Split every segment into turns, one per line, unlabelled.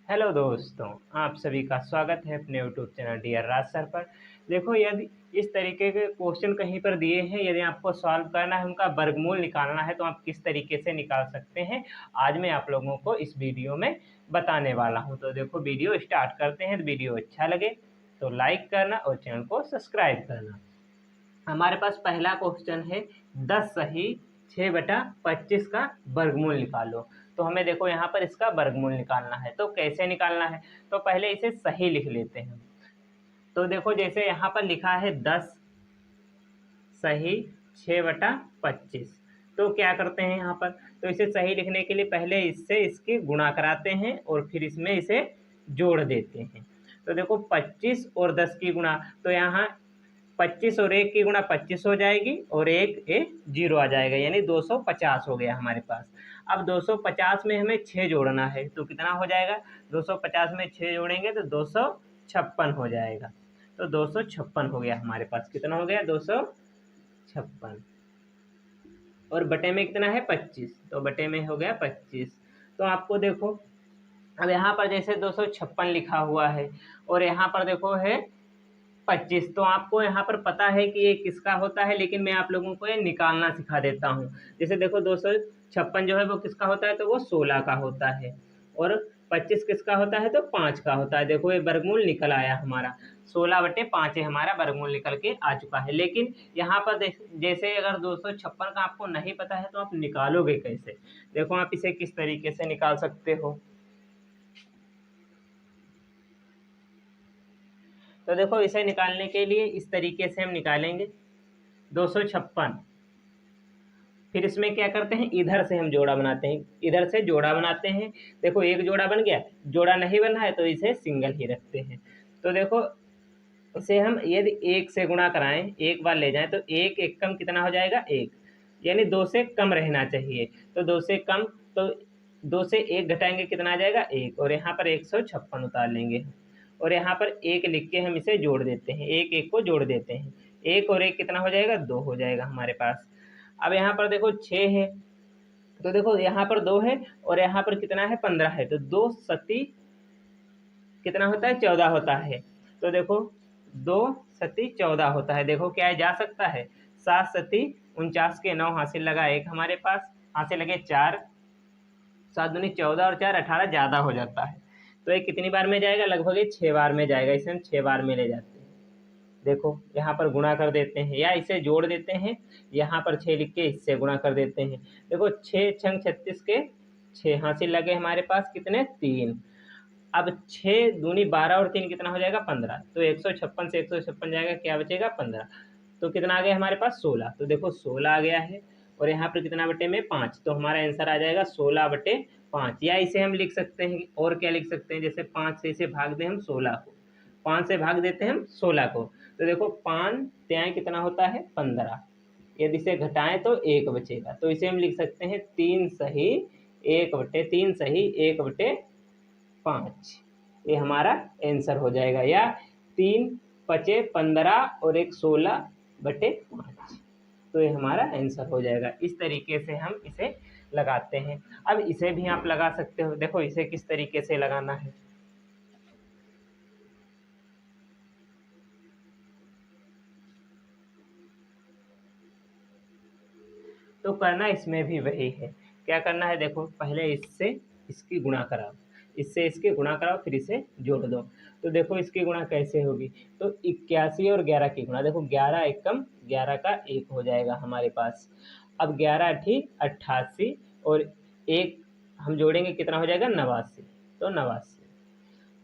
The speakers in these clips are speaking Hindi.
हेलो दोस्तों, आप सभी का स्वागत है अपने यूट्यूब चैनल डियर राज सर पर। देखो, यदि इस तरीके के क्वेश्चन कहीं पर दिए हैं, यदि आपको सॉल्व करना है, उनका वर्गमूल निकालना है तो आप किस तरीके से निकाल सकते हैं, आज मैं आप लोगों को इस वीडियो में बताने वाला हूं। तो देखो, वीडियो स्टार्ट करते हैं। तो वीडियो अच्छा लगे तो लाइक करना और चैनल को सब्सक्राइब करना। हमारे पास पहला क्वेश्चन है 10 सही 6/25 का वर्गमूल निकालो। तो हमें देखो यहाँ पर इसका वर्गमूल निकालना है। तो कैसे निकालना है, तो पहले इसे सही लिख लेते हैं। तो देखो, जैसे यहाँ पर लिखा है 10 सही 6/25। तो क्या करते हैं यहाँ पर, तो इसे सही लिखने के लिए पहले इससे इसकी गुणा कराते हैं और फिर इसमें इसे जोड़ देते हैं। तो देखो, 25 और 10 की गुणा, तो यहाँ 25 और 1 की गुणा 25 हो जाएगी और एक जीरो आ जाएगा, यानी 250 हो गया हमारे पास। अब 250 में हमें 6 जोड़ना है, तो कितना हो जाएगा, 250 में 6 जोड़ेंगे तो 256 हो जाएगा। तो 256 हो गया हमारे पास। कितना हो गया, 256। और बटे में कितना है, 25, तो बटे में हो गया 25। तो आपको देखो, अब यहाँ पर जैसे 256 लिखा हुआ है और यहाँ पर देखो है 25, तो आपको यहाँ पर पता है कि ये किसका होता है, लेकिन मैं आप लोगों को ये निकालना सिखा देता हूँ। जैसे देखो, 256 जो है वो किसका होता है, तो वो 16 का होता है। और 25 किसका होता है, तो 5 का होता है। देखो, ये वर्गमूल निकल आया हमारा, 16/5 है हमारा वर्गमूल निकल के आ चुका है। लेकिन यहाँ पर जैसे अगर 256 का आपको नहीं पता है तो आप निकालोगे कैसे। देखो, आप इसे किस तरीके से निकाल सकते हो। तो देखो, इसे निकालने के लिए इस तरीके से हम निकालेंगे 256। फिर इसमें क्या करते हैं, इधर से हम जोड़ा बनाते हैं, इधर से जोड़ा बनाते हैं। देखो, एक जोड़ा बन गया, जोड़ा नहीं बना है तो इसे सिंगल ही रखते हैं। तो देखो, इसे हम यदि एक से गुणा कराएं, एक बार ले जाएं, तो एक एक कम कितना हो जाएगा, एक, यानी 2 से कम रहना चाहिए। तो 2 से कम, तो 2 से 1 घटाएंगे, कितना आ जाएगा, 1, और यहाँ पर 156 उतार लेंगे। और यहाँ पर 1 लिख के हम इसे जोड़ देते हैं, एक एक को जोड़ देते हैं। 1 और 1 कितना हो जाएगा, 2 हो जाएगा हमारे पास। अब यहाँ पर देखो 6 है, तो देखो यहाँ पर 2 है और यहाँ पर कितना है, 15 है, तो 2 सती कितना होता है, 14 होता है। तो देखो, 2 सती 14 होता है। देखो क्या है, जा सकता है, 7 सती 49 के 9 हासिल लगा 1 हमारे पास, हासिल लगे 4, 7 दूनी 14 और 4 18 ज़्यादा हो जाता है। तो ये कितनी बार में जाएगा, लगभग ये 6 बार में जाएगा। इसे हम 6 बार में ले जाते हैं। देखो, यहाँ पर गुणा कर देते हैं या इसे जोड़ देते हैं, यहाँ पर 6 लिख के इससे गुणा कर देते हैं। देखो, 6 छंग 36 के 6 हासिल लगे हमारे पास, कितने, 3। अब 6 दूनी 12 और 3 कितना हो जाएगा, 15। तो 156 से 156 जाएगा, क्या बचेगा, 15। तो कितना आ गया हमारे पास, 16। तो देखो, 16 आ गया है और यहाँ पर कितना बटे में, 5। तो हमारा आंसर आ जाएगा 16/5। या इसे हम लिख सकते हैं, और क्या लिख सकते हैं, जैसे 5 से इसे भाग दें हम 16 को, 5 से भाग देते हैं हम 16 को। तो देखो, 5 त्याएँ कितना होता है, 15। यदि इसे घटाएं तो 1 बचेगा। तो इसे हम लिख सकते हैं 3 सही 1/3 सही 1/5। ये हमारा आंसर हो जाएगा। या 3 पचे 15 और 1 16/5। तो ये हमारा आंसर हो जाएगा। इस तरीके से हम इसे लगाते हैं। अब इसे भी आप लगा सकते हो। देखो, इसे किस तरीके से लगाना है। तो करना इसमें भी वही है। क्या करना है, देखो, पहले इससे इसकी गुणा कराओ, इससे इसके गुणा कराओ, फिर इसे जोड़ दो। तो देखो, इसकी गुणा कैसे होगी, तो 81 और 11 की गुणा, देखो 11 एकम 11 का 1 हो जाएगा हमारे पास। अब 11 अठी 88 और 1 हम जोड़ेंगे, कितना हो जाएगा, 89। तो 89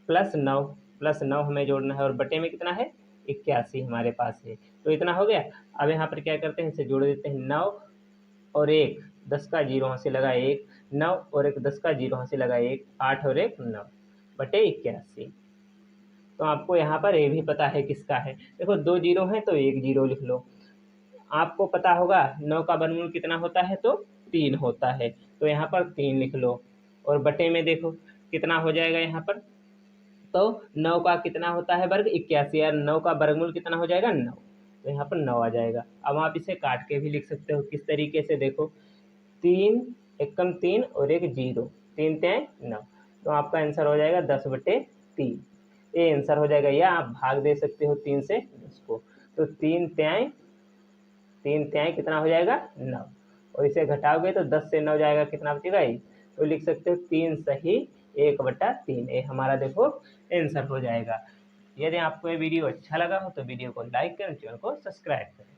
+9, +9 हमें जोड़ना है और बटे में कितना है, 81 हमारे पास है। तो इतना हो गया। अब यहाँ पर क्या करते हैं, इसे जोड़ देते हैं। 9 और 1 10 का 0 हासिल लगा 1, 9 और 1 10 का 0 हासिल लगा 1, 8 और 1 9 बटे 81। तो आपको यहाँ पर ये भी पता है किसका है। देखो, 2 जीरो हैं तो 1 जीरो लिख लो। आपको पता होगा 9 का वर्गमूल कितना होता है, तो 3 होता है। तो यहाँ पर 3 लिख लो और बटे में देखो कितना हो जाएगा यहाँ पर, तो 9 का कितना होता है वर्ग, 81, और 9 का वर्गमूल कितना हो जाएगा, 9। तो यहाँ पर 9 आ जाएगा। अब आप इसे काट के भी लिख सकते हो, किस तरीके से, देखो, 3 एकम 3 और 1 जीरो, 3 त्याई 9, तो आपका आंसर हो जाएगा 10/3। ये आंसर हो जाएगा, या आप भाग दे सकते हो 3 से 10 को। तो 3 तिहाई कितना हो जाएगा 9, और इसे घटाओगे तो 10 से 9 जाएगा, कितना बचेगा 1। तो लिख सकते हो 3 सही 1/3। ये हमारा देखो आंसर हो जाएगा। यदि आपको ये वीडियो अच्छा लगा हो तो वीडियो को लाइक करें, चैनल को सब्सक्राइब करें।